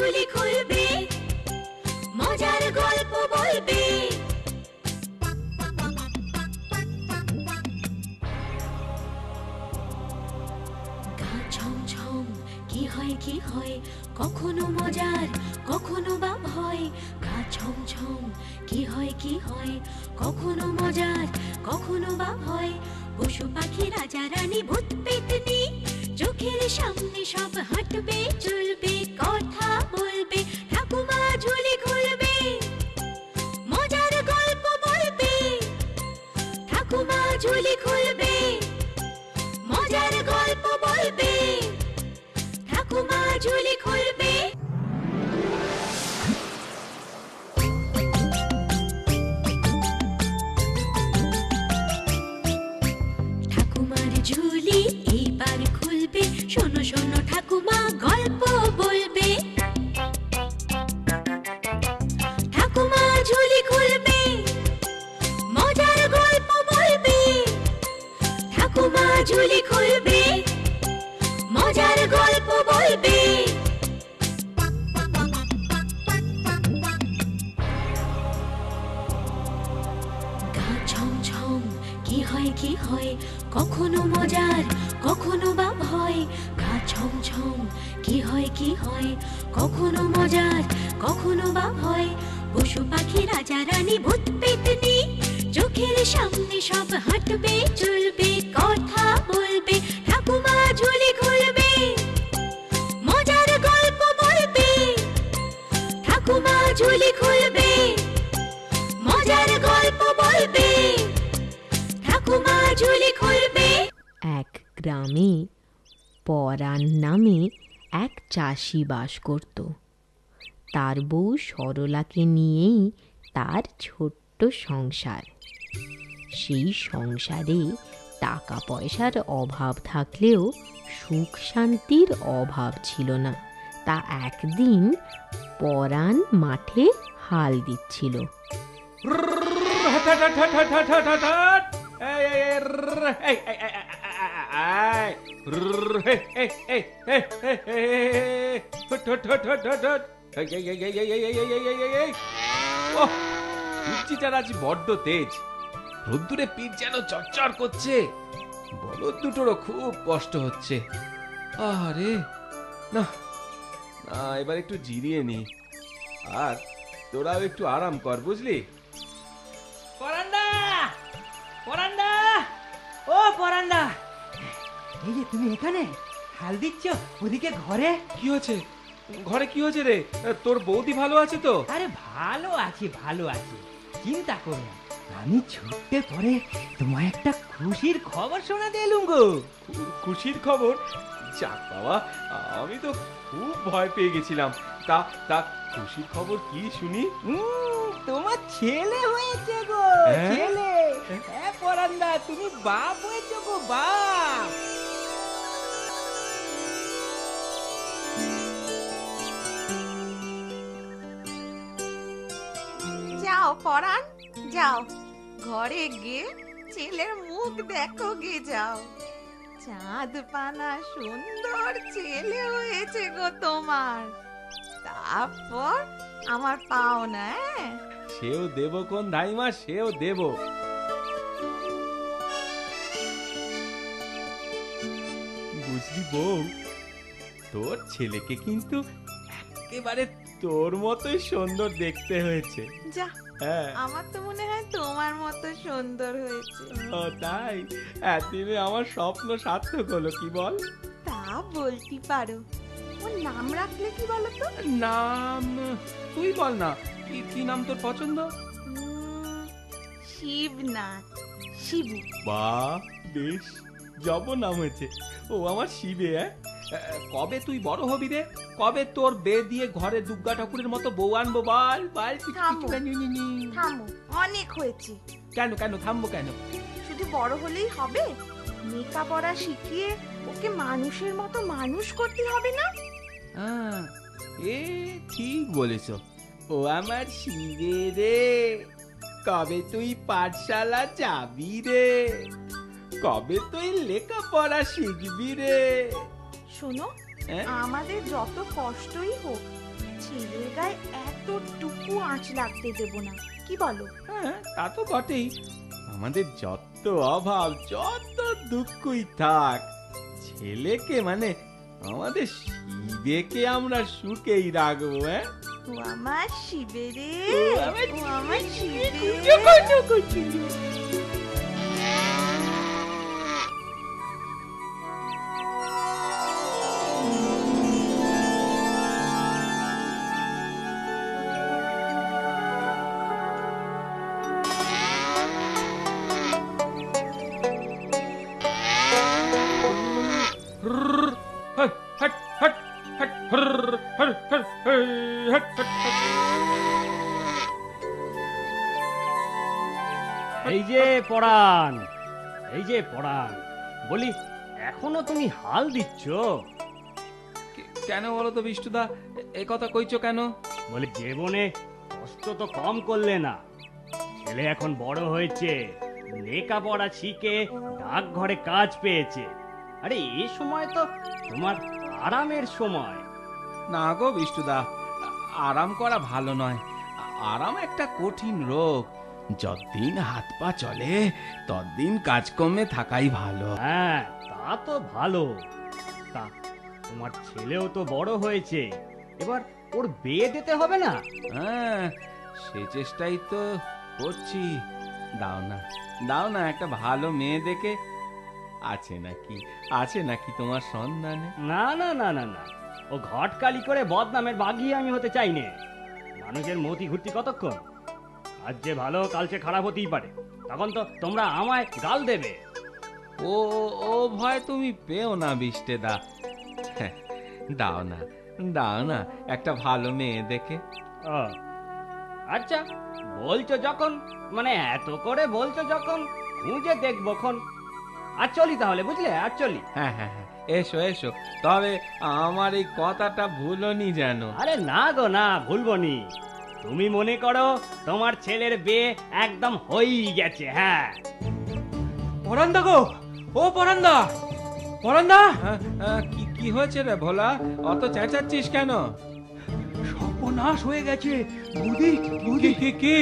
ঝুলি খুলবে, মজার গল্প বলবে। গা ছমছম কি হয় কি হয়, কখনো মজার কখনো বা ভয়। গা ছমছম কি হয় কি হয়, কখনো মজার কখনো বা ভয়। পশু পাখি রাজা রানী ভূত পেতনি, চোখের সামনে সব হাঁটবে চলবে, কথা বলবে, ঠাকুমা ঝুলি খুলবে, মজার গল্প বলবে। ঠাকুমা ঝুলি খুলবে, মজার গল্প বলবে। ঠাকুমা ঝুলি খুলবে। ঠাকুমার ঝুলি এইবার খুলবে, শোনো শোনো ঠাকুমা গল্প বলবে। ঠাকুমা ঝুলি খুলবে, মজার গল্প বলবে। ঠাকুমা ঝুলি খুলবে, মজার গল্প বলবে। গা ছমছম কি হয় কি হয়, কখনো মজার কখনো বা ভয়। গা ছমছম কি হয় কি হয়, কখনো মজার কখনো বা ভয়। পশু পাখি রাজা রানী ভূত পেতনি, চোখের সামনে সব হাঁটবে চলবে, কথা বলবে। ঠাকুমা ঝুলি খুলবে, মজার গল্প বলবে। ঠাকুমা ঝুলি খুলবে, মজার গল্প বলবে। ঠাকুমা ঝুলি খুলবে। এক গ্রামে পরাণ নামে এক চাষি বাস করত। তার বউ সরলাকে নিয়েই তার ছোট্ট সংসার। সেই সংসারে টাকা পয়সার অভাব থাকলেও সুখ শান্তির অভাব ছিল না। তা একদিন পরাণ মাঠে হাল দিচ্ছিল। সূর্যিটার আজ বড্ড তেজ, রোদ্দুরে পিঠ যেন চড়চড় করছে। বলদ দুটোরও খুব কষ্ট হচ্ছে। আরে না না, এবার একটু জিরিয়ে নি, আর তোরাও একটু আরাম কর, বুঝলি? পরান্ডা, পরান্ডা, ও পরান্ডা, এই যে তুমি এখানে হাল দিচ্ছ, ওদিকে ঘরে? কি হয়েছে? ঘরে কি হয়েছে রে? তোর বৌদি ভালো আছে তো? আরে ভালো আছি ভালো আছি, চিন্তা করো না। আমি ছুটতে পরে তোমায় একটা খুশির খবর শোনাতে এলুম গো। খুশির খবর? যাক বাবা, আমি তো খুব ভয় পেয়ে গেছিলাম। তা তা খুশির খবর কি শুনি? তোমার ছেলে হয়েছে গো, হ্যাঁ? ছেলে। হ্যাঁ পরান্ডা, তুমি বাপ হয়েছো গো, বাপ। যাও পরাণ, যাও ঘরে গিয়ে ছেলের মুখ দেখো গে, যাও। চাঁদ পানা সুন্দর ছেলে হয়েছে গো তোমার। তারপর আমার পাওনা। সেও দেব কোন ধাইমা, সেও দেব। বুঝলি বউ, তোর ছেলেকে কিন্তু একেবারে তোর মতোই সুন্দর দেখতে হয়েছে। যা, হ্যাঁ, আমার তো মনে হয় তোমার মতো সুন্দর হয়েছে। ও তাই? এতদিনে আমার স্বপ্ন সার্থক হলো, কি বল? তা বলতে পারো। ওর নাম রাখলে কি বলো তো? নাম তুই বল না, কি কি নাম তোর পছন্দ? শিবনাথ, শিবু। বাহ, বেশ জব নাম হয়েছে। ও আমার শিবে। কবে তুই বড় হবি রে? কবে তোর বে দিয়ে ঘরে দুর্গা ঠাকুরের মতো বউ আনবো? বল বল। থামো, থামো, অনেক হয়েছে। কেন কেন থামবো কেন? শুধু বড় হলেই হবে? লেখাপড়া শিখিয়ে ওকে মানুষের মতো মানুষ করতে হবে না? এ ঠিক বলেছ। ও আমার শিবে রে, কবে তুই পাঠশালা যাবি রে? কবে তুই লেখাপড়া শিখবি রে? শোনো, হ্যাঁ? আমাদের যত কষ্টই হোক, ছেলের গায়ে এতটুকু আঁচ লাগতে দেব না, কি বলো? হ্যাঁ, তা তো বটেই। আমাদের যত অভাব, যত দুঃখই থাক, ছেলেকে মানে আমাদের শিবেকে আমরা সুখেই রাখবো। হ্যাঁ, ও আমার শিবে রে, ও আমার ও আমার শিবে। হট, হট, হট, হট, হর, হর, হর, হর, হট, হট, হট। এই যে পরাণ, এই যে পরাণ, বলি এখনো তুমি হাল দিচ্ছ? কেন বলো তো বিষ্টুদা, এ কথা কইছো কেন? বলে জীবনে কষ্ট তো কম করলে না। ছেলে এখন বড় হয়েছে, লেখাপড়া শিখে ডাকঘরে কাজ পেয়েছে। আরে এই সময় তো তোমার আরামের সময়। না গো বিষ্টুদা, আরাম করা ভালো নয়। আরাম একটা কঠিন রোগ। যতদিন হাত পা চলে ততদিন কাজকর্মে থাকাই ভালো। হ্যাঁ, তা তো ভালো। তা তোমার ছেলেও তো বড় হয়েছে, এবার ওর বিয়ে দিতে হবে না? হ্যাঁ, সে চেষ্টাই তো করছি। দাও না, দাও না একটা ভালো মেয়ে দেখে। আছে নাকি, আছে নাকি তোমার সন্ধানে? না না না না না, ও ঘটকালি করে বদনামের বাঘি আমি হতে চাই না। মানুষের মতি ঘুরতি কতক্ষণ? আজ যে ভালো কাল সে খারাপ হতেই পারে, তখন তো তোমরা আমায় গাল দেবে। ও ও ভয় তুমি পেও না বিষ্টেদা। হ্যাঁ, দাও না, দাও না একটা ভালো মেয়ে দেখে। ও, আচ্ছা বলছো যখন, মানে এত করে বলছো যখন, খুঁজে দেখবখন। আর চলি তাহলে, বুঝলে? আর চলি। হ্যাঁ হ্যাঁ হ্যাঁ, এসো এসো, তবে আমার এই কথাটা ভুলোনি যেন। আরে না গো না, ভুলবনি। তুমি মনে করো তোমার ছেলের বিয়ে একদম হয়েই গেছে। হ্যাঁ, পরান্দা গো, ও পরান্দা, পরান্দা। কি কি হয়েছে রে ভোলা, অত চেঁচাচ্ছিস কেন? সর্বনাশ হয়ে গেছে বৌদি, কি কি কি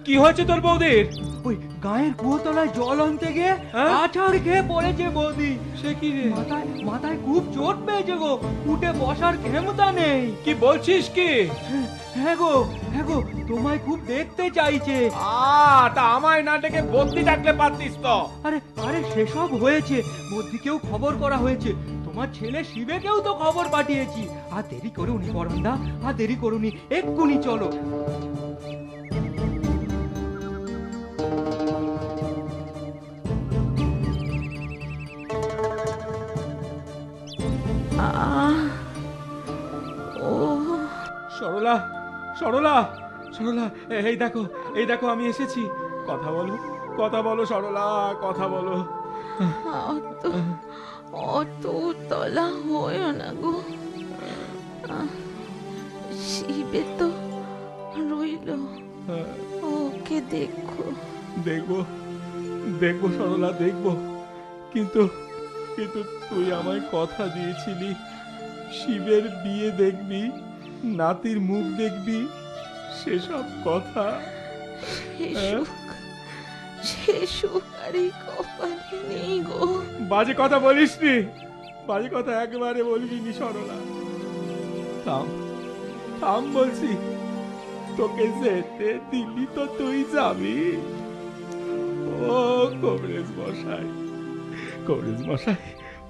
কি হয়েছে তোর বৌদির? ওই গায়ের কুয়োতলায় জল আনতে গিয়ে হ্যাঁ? আছাড় খেয়ে পড়েছে বৌদি। সে কি রে? মাথায় মাথায় খুব চোট পেয়েছে গো, উঠে বসার ক্ষমতা নেই। কি বলছিস কি? হ্যাঁ গো, হ্যাঁ গো, তোমায় খুব দেখতে চাইছে। তা আমায় না ডেকে বদ্যি ডাকলে পারতিস তো। আরে আরে সেসব হয়েছে, বৌদিকেও খবর করা হয়েছে, তোমার ছেলে শিবেকেও তো খবর পাঠিয়েছি। আর দেরি করুনি পরান্দা, আর দেরি করুনি, এক্ষুনি চলো। সরলা, সরলা, সরলা, এই দেখো, এই দেখো আমি এসেছি। কথা বলো, কথা বলো সরলা, কথা বলো। অত অত তলা হয় না গো, শিবে তো রইল, ওকে দেখো। দেখবো, দেখবো সরলা, দেখবো, কিন্তু কিন্তু তুই আমায় কথা দিয়েছিলি শিবের বিয়ে দেখবি, নাতির মুখ দেখবি, সেসব কথা সে সুখ আর এই কপালে নেই গো। বাজে কথা বলিস নি, বাজে কথা একেবারে বলবি নি সরলা। থাম, থাম বলছি, তোকে যেতে দিলি তো তুই যাবি। ও কবরেজ মশাই, কবরেজ মশাই,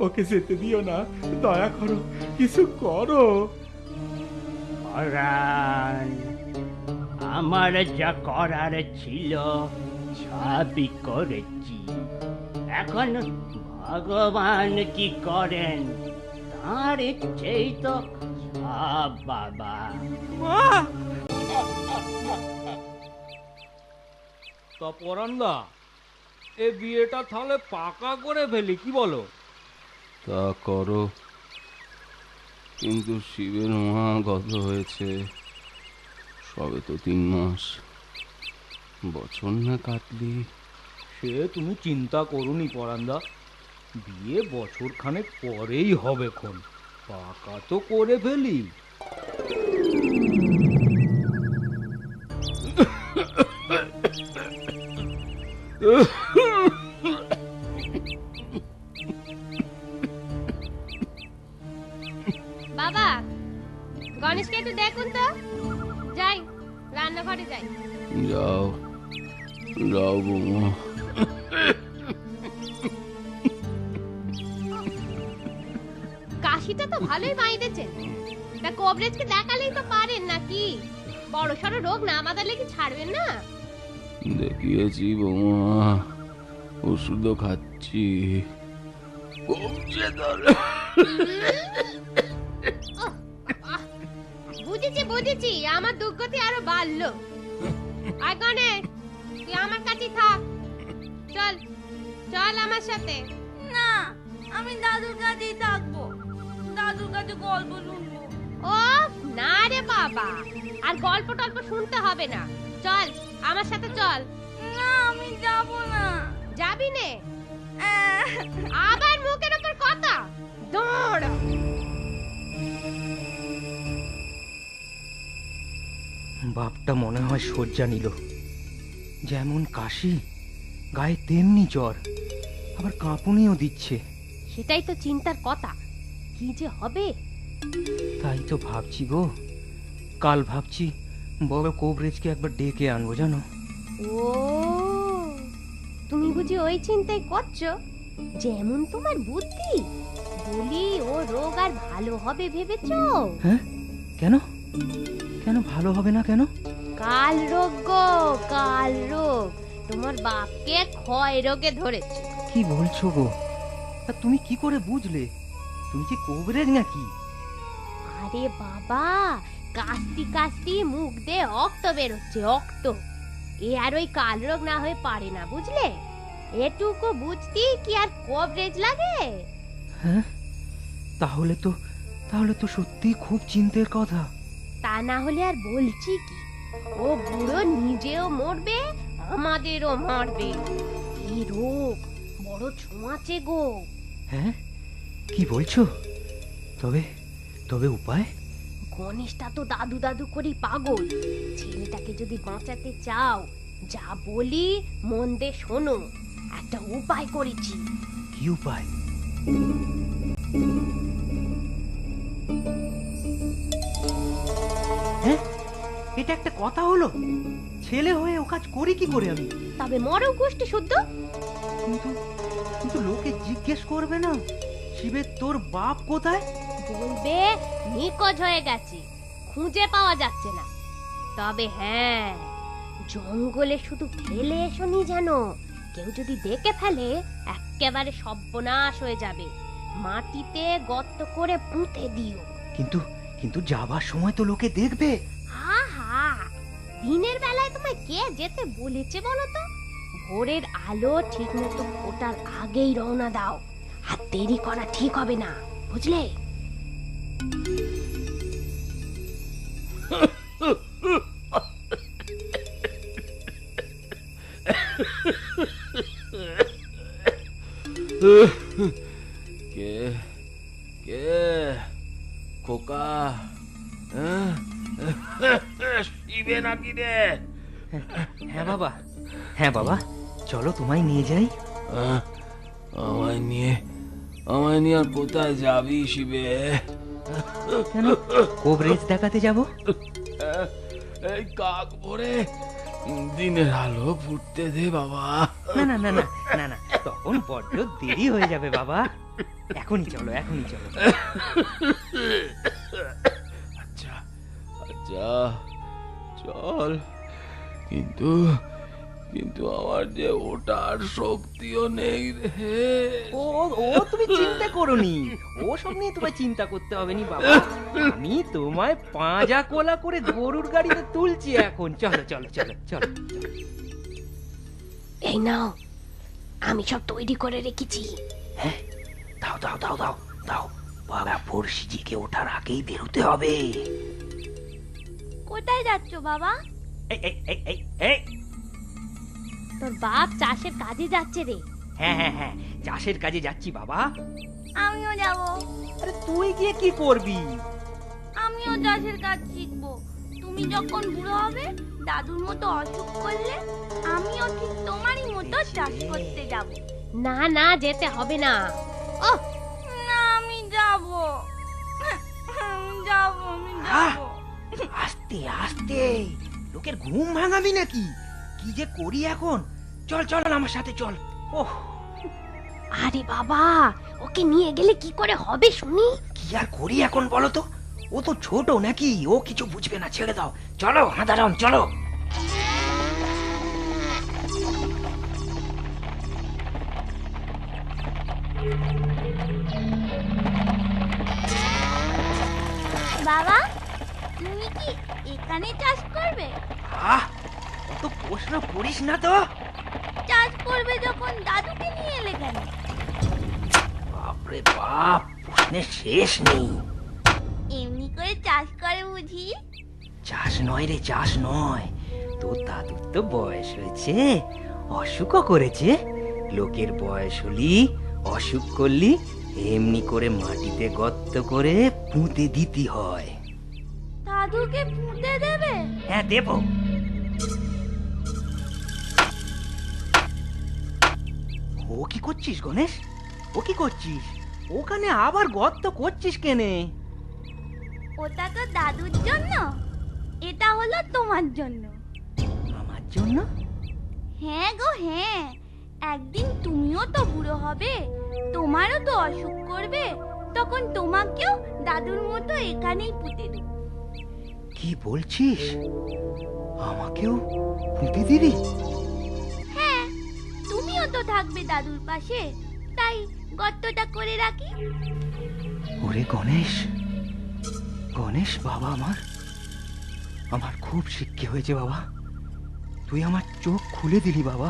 ওকে যেতে দিও না, দয়া করো, কিছু করো। পরাণ, আমার যা করার ছিল সবই করেছি। এখন ভগবান কি করেন তার ইচ্ছেই তো সব। বাবা, তা পরান্দা, এ বিয়েটা তাহলে পাকা করে ফেলি, কি বলো? তা করো, কিন্তু শিবের মা গত হয়েছে সবে তো 3 মাস, বছর না কাটলি। সে তুমি চিন্তা করুনি পরান্দা, বিয়ে বছর খানেক পরেই হবে খন, পাকা তো করে ফেলি। বাবা, গণেশকে একটু দেখুন তো। যাই, রান্নাঘরে যাই। যাও যাও বৌমা। কাশিটা তো ভালোই বাইরেছেন। তা কবরেজকে দেখালেই তো পারেন নাকি? বড় সড়ো রোগ না বাঁধালে কি ছাড়বেন না? দেখিয়েছি বৌমা, ওষুধও খাচ্ছি, কমছে তোর। বুঝেছি, আমার দুর্গতি আরো বাড়লো। আর গণেশ, তুই আমার কাছে থাক। চল চল আমার সাথে। না, আমি দাদুর কাছেই থাকবো। দাদুর কাছে গল্প শুনবো। ও না রে বাবা, আর গল্প টল্প শুনতে হবে না। চল আমার সাথে চল। না, আমি যাব না। যাবি নে? আবার মুখের উপর কথা। দৌড়। বাপটা মনে হয় শয্যা নিল। যেমন কাশি, গায়ে তেমনি জ্বর, আবার কাঁপুনিও দিচ্ছে। সেটাই তো চিন্তার কথা, কি যে হবে। তাই তো ভাবছি গো, কাল ভাবছি বড় কবরেজকে একবার ডেকে আনবো জানো। ও, তুমি বুঝি ওই চিন্তাই করছো? যেমন তোমার বুদ্ধি। বলি, ও রোগ আর ভালো হবে ভেবেছো? হ্যাঁ, কেন কেন ভালো হবে না কেন? কাল রোগ গো, কাল রোগ। তোমার বাপকে ক্ষয় রোগে ধরেছে। কি বলছো গো? তা তুমি কি করে বুঝলে? তুমি কি কবরেজ নাকি? আরে বাবা, কাশতি কাশতি মুখ দিয়ে রক্ত বেরোচ্ছে, রক্ত। এ আর ওই কাল রোগ না হয়ে পারে না, বুঝলে? এটুকু বুঝতে কি আর কবরেজ লাগে? হ্যাঁ, তাহলে তো সত্যি খুব চিন্তার কথা। তা না হলে আর বলছি কি, ও বুড়ো নিজেও মরবে, আমাদেরও মারবে। এই রোগ বড় ছোঁয়াচে গো। হ্যাঁ, কি বলছো? তবে উপায়? গণেশটা তো দাদু দাদু করি পাগল। ছেলেটাকে যদি বাঁচাতে চাও, যা বলি মন দিয়ে শোনো। একটা উপায় করেছি। কি উপায়? হ্যাঁ, এটা একটা কথা হলো? ছেলে হয়ে ও কাজ করি কি করে আমি? তবে মরও গোষ্ঠী শুদ্ধ। কিন্তু লোকে জিজ্ঞেস করবে না শিবের তোর বাপ কোথায়? বলবে নিখোঁজ হয়ে গেছে, খুঁজে পাওয়া যাচ্ছে না। তবে হ্যাঁ, জঙ্গলে শুধু ফেলে এসোনি যেন। কেউ যদি দেখে ফেলে, একেবারে সর্বনাশ হয়ে যাবে। মাটিতে গর্ত করে পুঁতে দিও। কিন্তু যাবার সময় তো লোকে দেখবে। আহা, দিনের বেলায় তোমায় কে যেতে বলেছে বলো তো? ভোরের আলো ঠিক মতো ফোটার আগেই রওনা দাও। আর দেরি করা ঠিক হবে না, বুঝলে? কে কে খোকা? শিবে নাকি রে? হ্যাঁ বাবা, চলো তোমায় নিয়ে যাই। আমায় নিয়ে আর কোথায় যাবি শিবে? কেন, কবরেজ দেখাতে যাব। এই কাক ভরে দিনের আলো ফুটতে দে বাবা। না, তখন বড্ড দেরি হয়ে যাবে বাবা। এখনই চলো। আচ্ছা চল, কিন্তু আমার যে ওটার শক্তিও নেই রে। ও তুমি চিন্তা করোনি, ও সব নিয়ে তোমায় চিন্তা করতে হবে নি বাবা। আমি তোমায় পাঁজা কোলা করে গরুর গাড়িতে তুলছি এখন। চলো। এই নাও, আমি সব তৈরি করে রেখেছি। হ্যাঁ, দাও। বাবা ফর্সিজিকে ওঠার আগেই বেরোতে হবে। কোথায় যাচ্ছ বাবা? এই তোর বাপ চাষের কাজে যাচ্ছে রে। হ্যাঁ, চাষের কাজে যাচ্ছি বাবা। আমিও যাব। আরে তুই গিয়ে কি করবি? আমিও চাষের কাজ শিখবো। তুমি তুমি যখন বুড়ো হবে, দাদুর মতো অসুখ করলে, আমিও ঠিক তোমারই মতো চাষ করতে যাব। না না, যেতে হবে না। ওহ, না আমি যাব, আমি যাব। আস্তে আস্তে, লোকের ঘুম ভাঙাবি নাকি? কি যে করি এখন? চল চল আমার সাথে চল। ওহ, আরে বাবা, ওকে নিয়ে গেলে কি করে হবে শুনি? কি আর করি এখন বলো তো? ও তো ছোট নাকি, ও কিছু বুঝবে না, ছেড়ে দাও। চলো হাঁদারাম, চলো। বাবা, তুমি কি এখানে চাষ করবে? আহ, অত প্রশ্ন করিস না তো। চাষ করবে যখন দাদুকে নিয়ে এলে কেন? বাপরে বাপ, প্রশ্নের শেষ নেই। এমনি করে চাষ করে বুঝি? চাষ নয় রে, চাষ নয়। তোর দাদুর তো বয়স হয়েছে, অসুখও করেছে। লোকের বয়স হলি, অসুখ করলি, এমনি করে মাটিতে গর্ত করে পুঁতে দিতে হয়। দাদুকে পুঁতে দেবে? হ্যাঁ, দেব। ও কি করছিস গণেশ? ও কি করছিস? ওখানে আবার গর্ত করছিস কেনে? ওটা তো দাদুর জন্য, এটা হলো তোমার জন্য। আমার জন্য? হ্যাঁ গো হ্যাঁ, একদিন তুমিও তো বুড়ো হবে, তোমারও তো অসুখ করবে, তখন তোমাকেও দাদুর মতো এখানেই পুঁতে দেব। কি বলছিস? আমাকেও পুঁতে দিবি? হ্যাঁ, তুমিও তো থাকবে দাদুর পাশে, তাই গর্তটা করে রাখি। ওরে গণেশ, গণেশ বাবা, আমার খুব শিক্ষা হয়েছে বাবা। তুই আমার চোখ খুলে দিলি বাবা।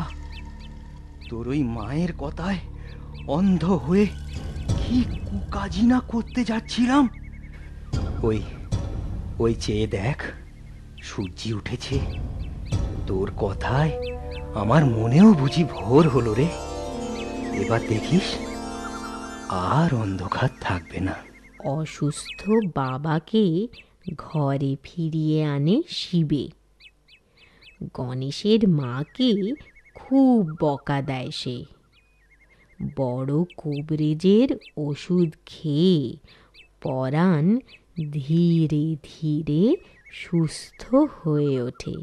তোর ওই মায়ের কথায় অন্ধ হয়ে কি কুকাজি না করতে যাচ্ছিলাম। ওই ওই চেয়ে দেখ, সূর্যি উঠেছে। তোর কথায় আমার মনেও বুঝি ভোর হলো রে। এবার দেখিস, আর অন্ধকার থাকবে না। অসুস্থ বাবাকে ঘরে ফিরিয়ে আনে শিবে। গণেশের মাকে খুব বকা দেয় সে। বড় কবরেজের ওষুধ খেয়ে পরাণ ধীরে ধীরে সুস্থ হয়ে ওঠে।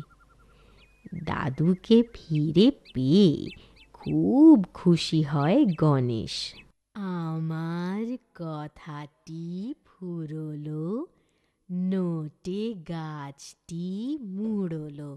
দাদুকে ফিরে পেয়ে খুব খুশি হয় গণেশ। আমার কথাটি ফুরলো, নোটে গাছটি মুড়লো।